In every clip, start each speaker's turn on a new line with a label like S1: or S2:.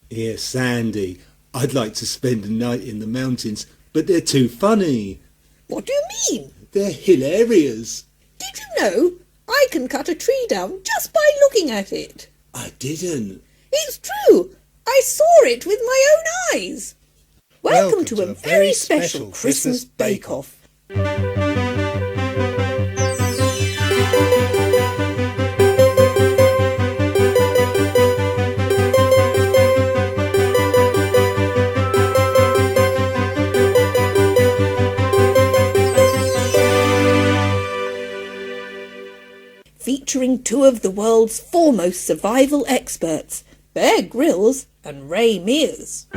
S1: Here, Sandy, I'd like to spend a night in the mountains, but they're too funny.
S2: What do you mean?
S1: They're hilarious.
S2: Did you know I can cut a tree down just by looking at it?
S1: I didn't.
S2: It's true. I saw it with my own eyes. Welcome to a very special Christmas bake-off. Featuring two of the world's foremost survival experts, Bear Grylls and Ray Mears.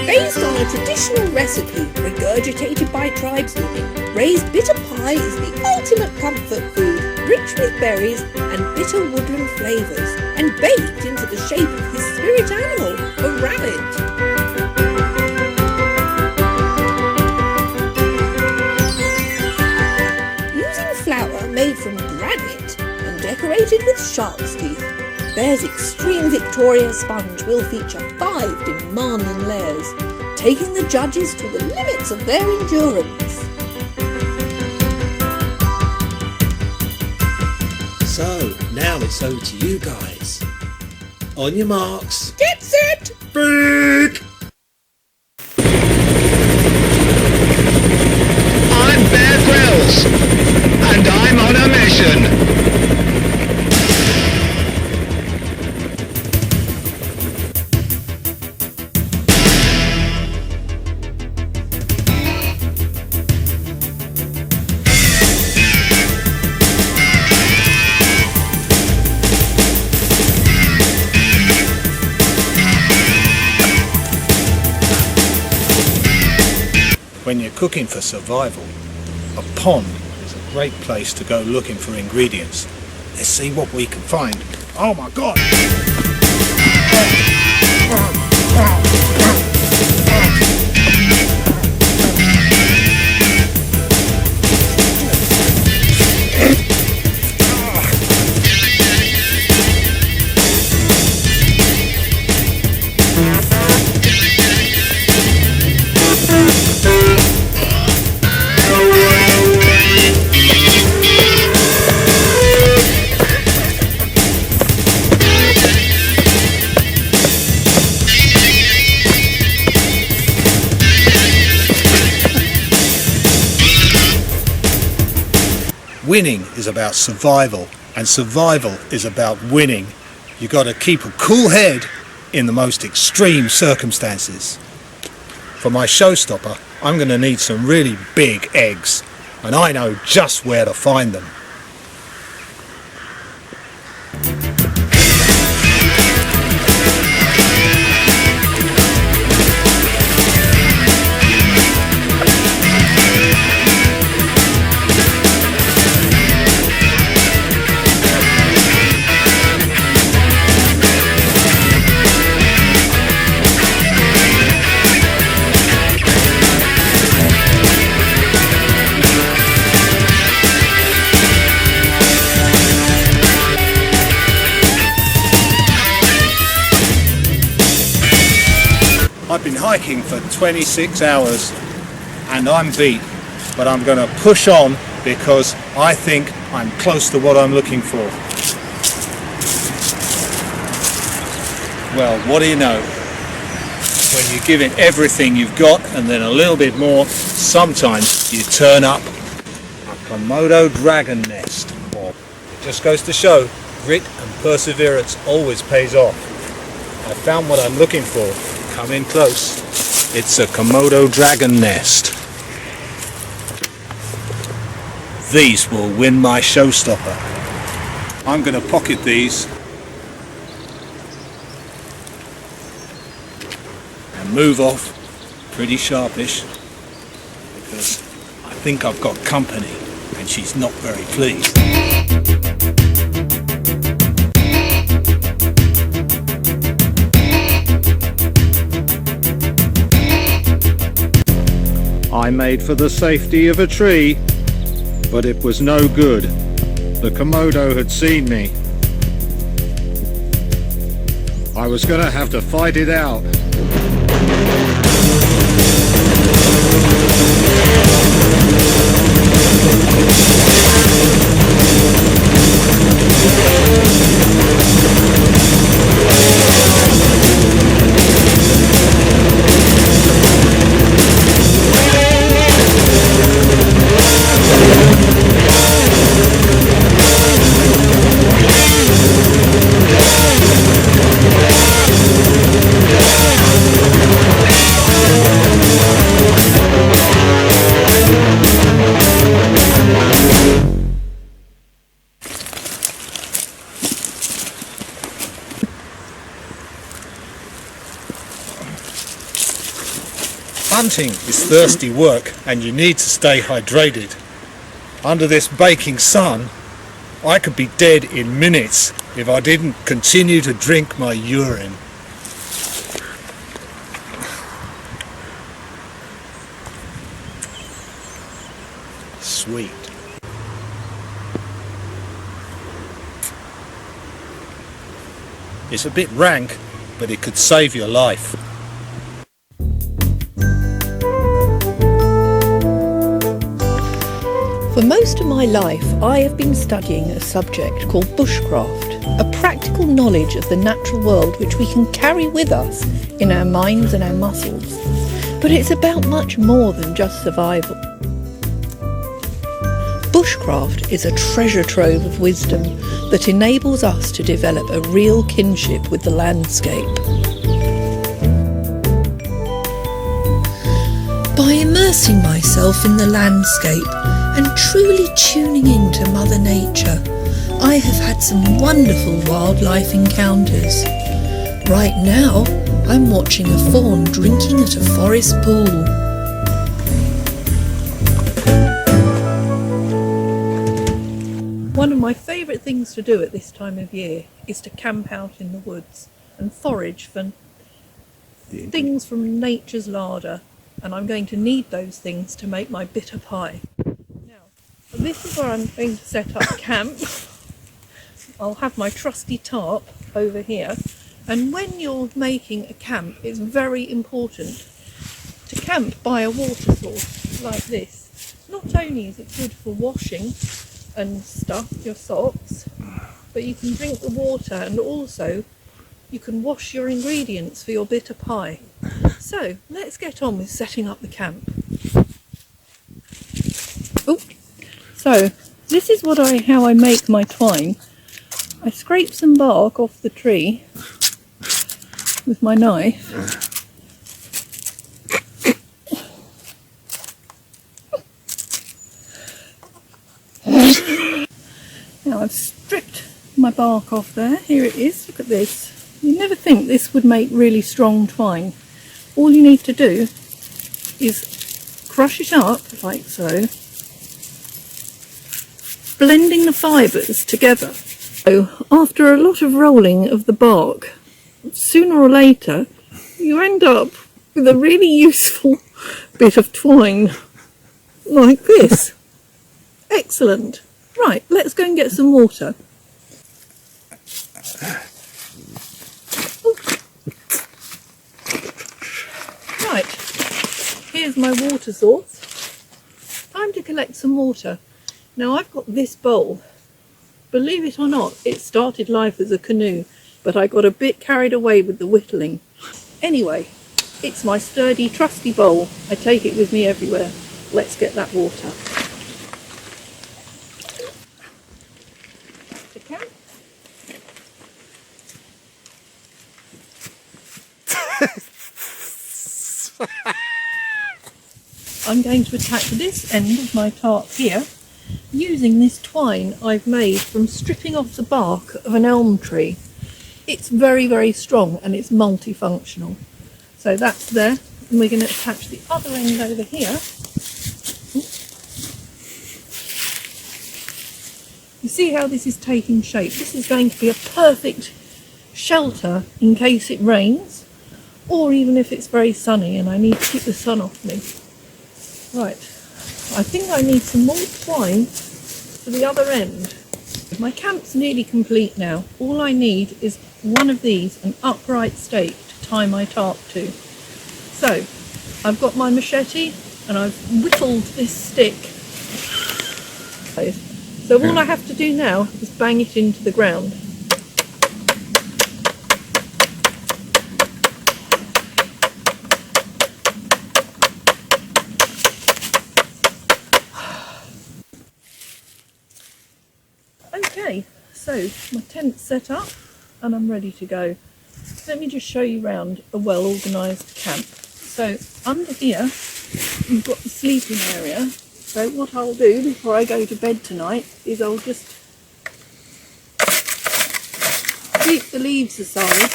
S2: Based on a traditional recipe regurgitated by tribesmen, Ray's bitter pie is the ultimate comfort food, rich with berries and bitter woodland flavours, and baked into the shape of his spirit animal, a rabbit. Made from granite and decorated with shark's teeth, Bear's Extreme Victoria sponge will feature 5 demanding layers, taking the judges to the limits of their endurance.
S1: So, now it's over to you guys. On your marks.
S2: Get set!
S1: Bake!
S3: I'm Bear Grylls, and I'm on a mission.
S4: When you're cooking for survival, a pond is a great place to go looking for ingredients. Let's see what we can find. Oh my God! Winning is about survival, and survival is about winning. You got to keep a cool head in the most extreme circumstances. For my showstopper, I'm going to need some really big eggs, and I know just where to find them. I've been hiking for 26 hours and I'm beat, but I'm going to push on because I think I'm close to what I'm looking for. Well, what do you know? When you give it everything you've got and then a little bit more, sometimes you turn up a Komodo dragon nest. It just goes to show, grit and perseverance always pays off. I found what I'm looking for. Come in close. It's a Komodo dragon nest. These will win my showstopper. I'm going to pocket these and move off pretty sharpish because I think I've got company and she's not very pleased. I made for the safety of a tree, but it was no good. The Komodo had seen me. I was gonna have to fight it out. Hunting is thirsty work and you need to stay hydrated. Under this baking sun, I could be dead in minutes if I didn't continue to drink my urine. Sweet. It's a bit rank, but it could save your life.
S2: For most of my life, I have been studying a subject called bushcraft, a practical knowledge of the natural world which we can carry with us in our minds and our muscles. But it's about much more than just survival. Bushcraft is a treasure trove of wisdom that enables us to develop a real kinship with the landscape. By immersing myself in the landscape and truly tuning into Mother Nature, I have had some wonderful wildlife encounters. Right now, I'm watching a fawn drinking at a forest pool. One of my favourite things to do at this time of year is to camp out in the woods and forage for things from nature's larder, and I'm going to need those things to make my bitter pie. Now, this is where I'm going to set up camp. I'll have my trusty tarp over here, and when you're making a camp, it's very important to camp by a water source like this. Not only is it good for washing and stuff, your socks, but you can drink the water, and also you can wash your ingredients for your bitter pie. So let's get on with setting up the camp. Oh, so this is how I make my twine. I scrape some bark off the tree with my knife. Now I've stripped my bark off there. Here it is. Look at this. You never think this would make really strong twine. All you need to do is crush it up like so, blending the fibres together. So after a lot of rolling of the bark, sooner or later you end up with a really useful bit of twine like this. Excellent. Right, let's go and get some water. Right, here's my water source. Time to collect some water. Now I've got this bowl. Believe it or not, it started life as a canoe, but I got a bit carried away with the whittling. Anyway, it's my sturdy, trusty bowl. I take it with me everywhere. Let's get that water. I'm going to attach this end of my tarp here using this twine I've made from stripping off the bark of an elm tree. It's very, very strong and it's multifunctional. So that's there, and we're going to attach the other end over here. You see how this is taking shape? This is going to be a perfect shelter in case it rains, or even if it's very sunny and I need to keep the sun off me. Right, I think I need some more twine for the other end.
S5: my camp's nearly complete now. All I need is one of these, an upright stake to tie my tarp to. So I've got my machete and I've whittled this stick. So all I have to do now is bang it into the ground. Okay, so my tent's set up and I'm ready to go. Let me just show you around a well organised camp. So under here you've got the sleeping area. So what I'll do before I go to bed tonight is I'll just sweep the leaves aside,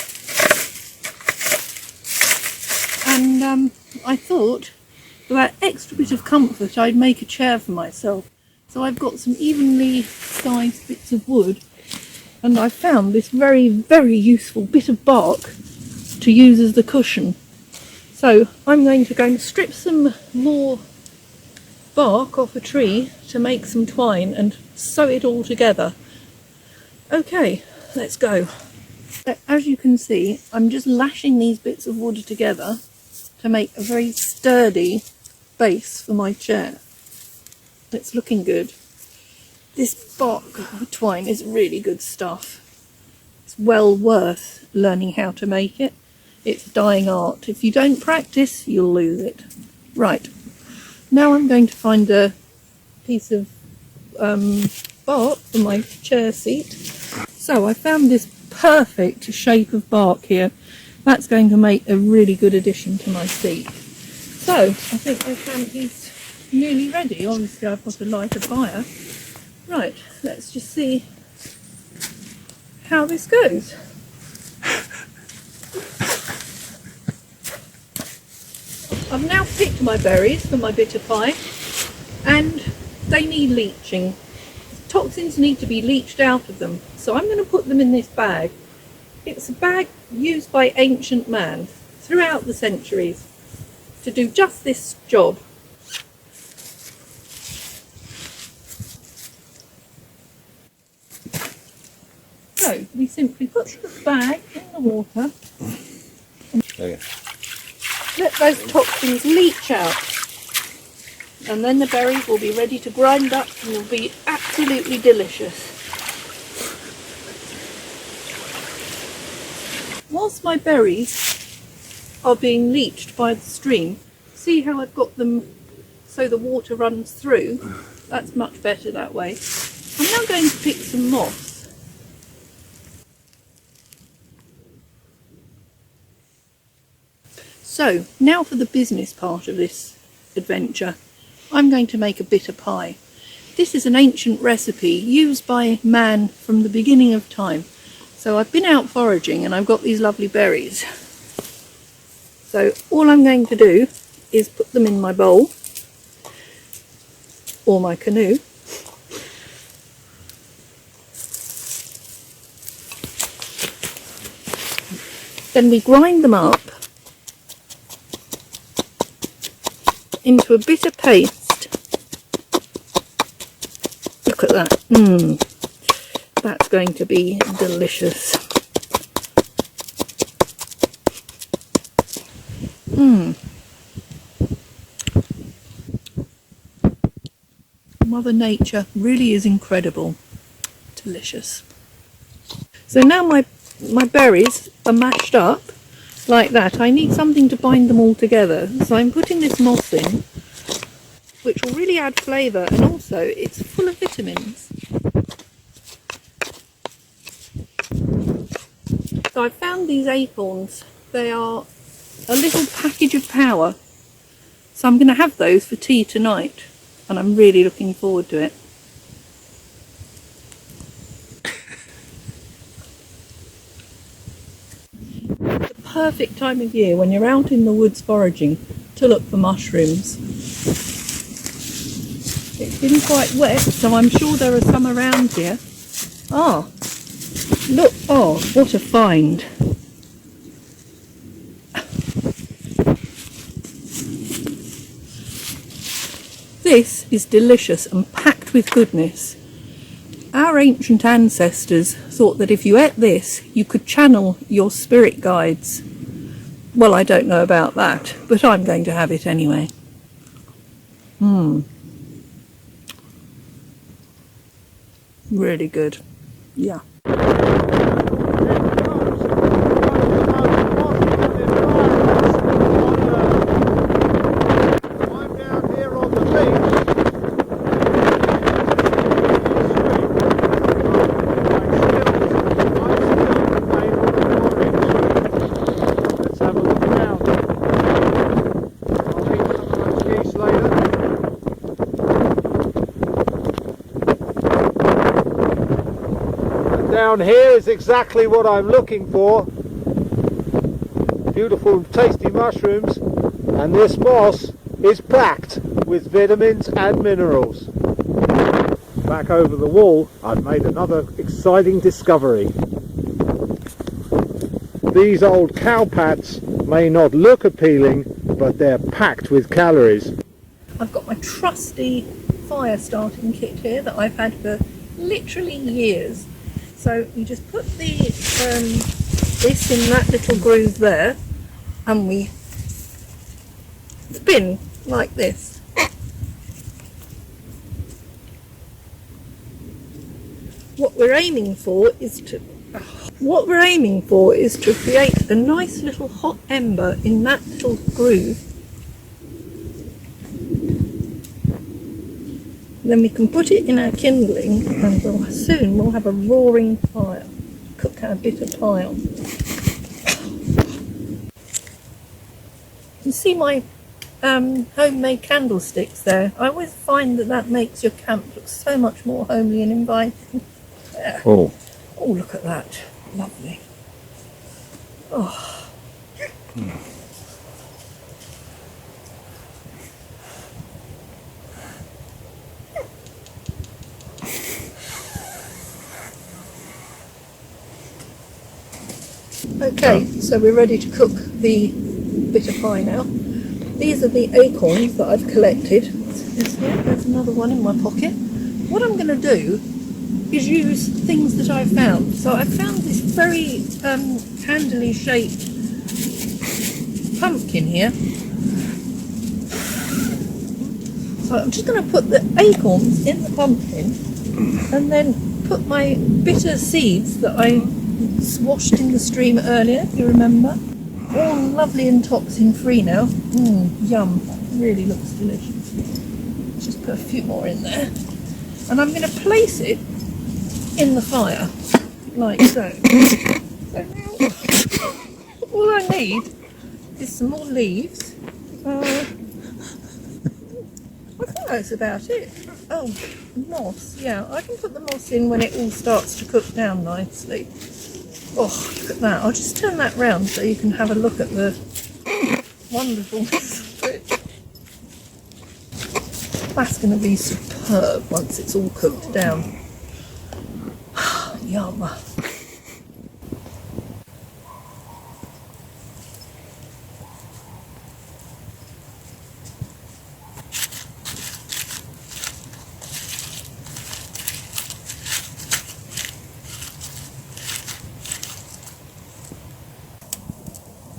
S5: and I thought for that extra bit of comfort I'd make a chair for myself. So I've got some evenly sized bits of wood, and I found this very, very useful bit of bark to use as the cushion. So I'm going to go and strip some more bark off a tree to make some twine and sew it all together. Okay, let's go. As you can see, I'm just lashing these bits of wood together to make a very sturdy base for my chair. It's looking good. This bark twine is really good stuff. It's well worth learning how to make it. It's dying art. If you don't practice, you'll lose it. Right, now I'm going to find a piece of bark for my chair seat. So I found this perfect shape of bark here. That's going to make a really good addition to my seat. So I think my camp is nearly ready. Obviously I've got to light a fire. Right, let's just see how this goes. I've now picked my berries for my bitter pie, and they need leaching. Toxins need to be leached out of them, so I'm going to put them in this bag. It's a bag used by ancient man throughout the centuries to do just this job. So we simply put the bag in the water and let those toxins leach out, and then the berries will be ready to grind up and will be absolutely delicious. Whilst my berries are being leached by the stream, see how I've got them so the water runs through? That's much better that way. I'm now going to pick some moss. So, now for the business part of this adventure. I'm going to make a bitter pie. This is an ancient recipe used by man from the beginning of time. So I've been out foraging and I've got these lovely berries. So all I'm going to do is put them in my bowl or my canoe. Then we grind them up into a bitter paste. Look at that. That's going to be delicious. Mother Nature really is incredible. Delicious. So now my berries are mashed up like that. I need something to bind them all together, so I'm putting this moss in, which will really add flavour, and also it's full of vitamins. So I found these acorns. They are a little package of power, so I'm going to have those for tea tonight, and I'm really looking forward to it. Perfect time of year when you're out in the woods foraging to look for mushrooms. It's been quite wet, so I'm sure there are some around here. Ah, look, oh, what a find. This is delicious and packed with goodness. Our ancient ancestors thought that if you ate this, you could channel your spirit guides. Well, I don't know about that, but I'm going to have it anyway. Really good. Yeah.
S4: Down here is exactly what I'm looking for. Beautiful tasty mushrooms, and this moss is packed with vitamins and minerals. Back over the wall, I've made another exciting discovery. These old cowpats may not look appealing, but they're packed with calories.
S5: I've got my trusty fire starting kit here that I've had for literally years. So you just put the this in that little groove there, and we spin like this. What we're aiming for is to create a nice little hot ember in that little groove. Then we can put it in our kindling, and soon we'll have a roaring fire. Cook our bitter pie on. You see my homemade candlesticks there? I always find that makes your camp look so much more homely and inviting.
S4: Oh.
S5: Oh, look at that. Lovely. Oh. Okay, so we're ready to cook the bitter pie now. These are the acorns that I've collected. There's another one in my pocket. What I'm going to do is use things that I've found. So I found this very handily shaped pumpkin here. So I'm just going to put the acorns in the pumpkin and then put my bitter seeds that I washed in the stream earlier, if you remember. All lovely and toxin free now. Yum. Really looks delicious. Just put a few more in there. And I'm going to place it in the fire, like so. So now, all I need is some more leaves. I think that's about it. Oh, moss. Yeah, I can put the moss in when it all starts to cook down nicely. Oh, look at that. I'll just turn that round so you can have a look at the wonderfulness of it. That's going to be superb once it's all cooked down. Yum.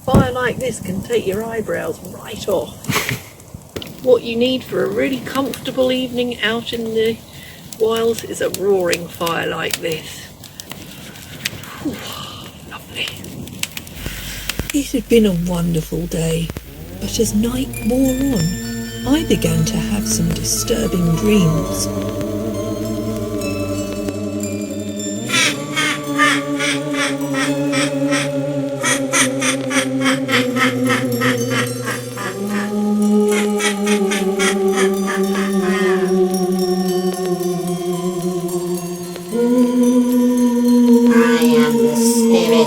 S5: Fire like this can take your eyebrows right off. What you need for a really comfortable evening out in the wilds is a roaring fire like this. Whew, lovely. It had been a wonderful day, but as night wore on, I began to have some disturbing dreams.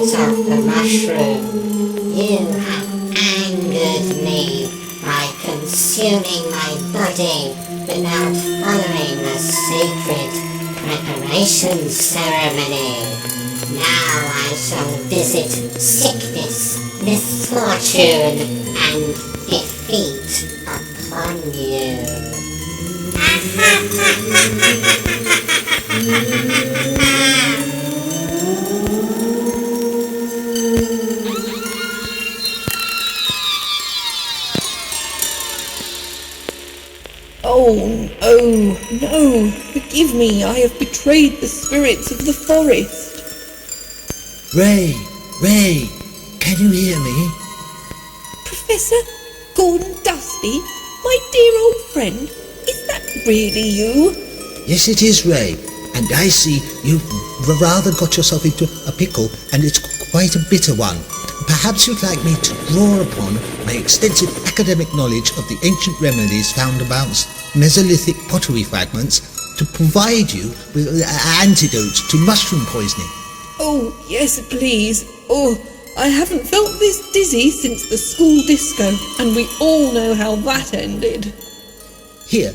S6: Of the mushroom, you have angered me by consuming my body without following the sacred preparation ceremony. Now I shall visit sickness, misfortune, and defeat upon you.
S2: Oh, no, forgive me, I have betrayed the spirits of the forest.
S7: Ray, can you hear me?
S2: Professor Gordon Dusty, my dear old friend, is that really you?
S7: Yes, it is, Ray. And I see you've rather got yourself into a pickle, and it's quite a bitter one. Perhaps you'd like me to draw upon my extensive academic knowledge of the ancient remedies found about Mesolithic pottery fragments to provide you with antidotes to mushroom poisoning.
S2: Oh, yes, please. Oh, I haven't felt this dizzy since the school disco, and we all know how that ended.
S7: Here,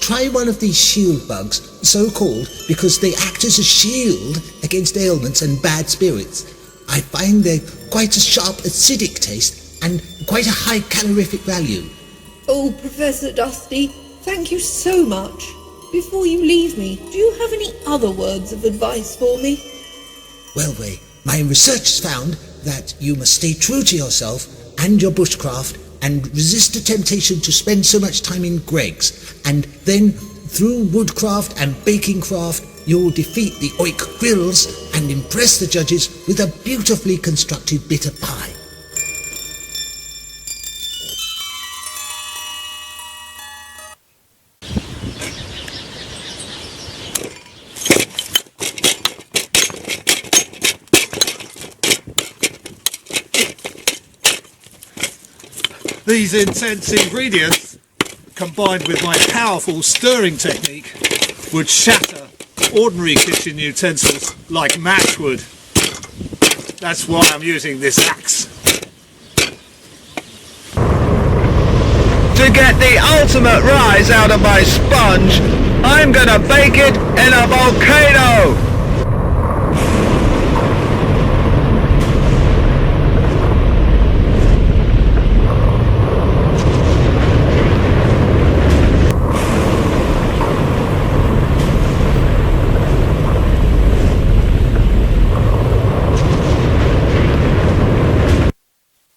S7: try one of these shield bugs, so called because they act as a shield against ailments and bad spirits. I find they're quite a sharp acidic taste and quite a high calorific value.
S2: Oh, Professor Dusty, thank you so much. Before you leave me, do you have any other words of advice for me?
S7: Well, Ray, my research has found that you must stay true to yourself and your bushcraft and resist the temptation to spend so much time in Greg's. And then, through woodcraft and baking craft, you'll defeat the Oik Grills and impress the judges with a beautifully constructed bitter pie.
S4: These intense ingredients, combined with my powerful stirring technique, would shatter ordinary kitchen utensils like matchwood. That's why I'm using this axe.
S3: To get the ultimate rise out of my sponge, I'm gonna bake it in a volcano!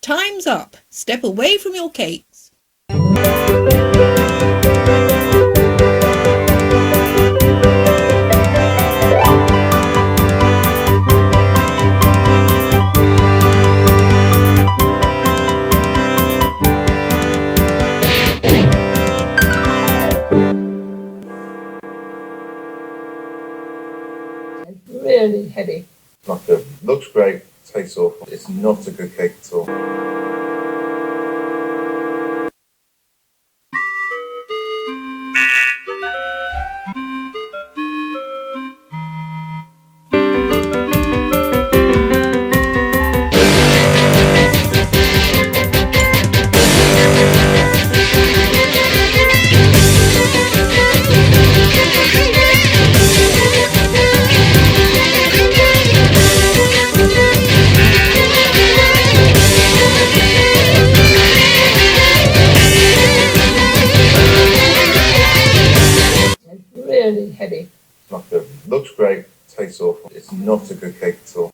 S2: Time's up. Step away from your cakes.
S5: Really heavy.
S8: Not good. Looks great, tastes awful. It's not a good cake at all.
S5: Really heavy.
S8: Not good. Looks great, tastes awful. It's not a good cake at all.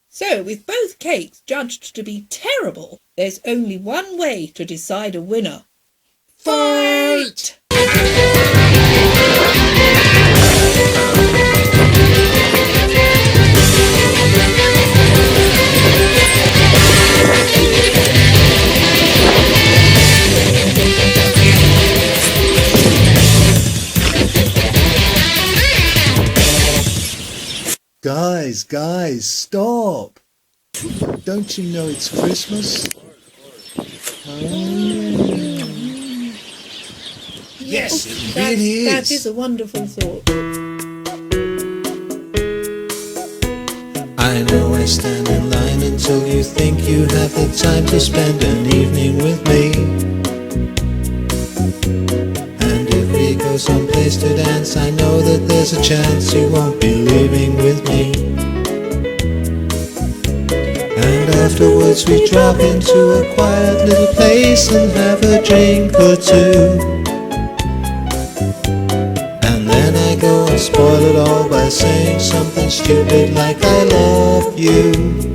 S2: So, with both cakes judged to be terrible, there's only one way to decide a winner. Fight!
S1: Guys, stop! Don't you know it's Christmas?
S7: Yes, it
S2: That
S7: really
S2: is
S7: is.
S2: a wonderful thought.
S7: I know I stand in line until you think you have the time to spend an evening with me. And if we go someplace to dance, I know that there's a chance you won't be leaving with me. And afterwards we drop into a quiet little place and have a drink or two. go and spoil it all by saying something stupid like I love you.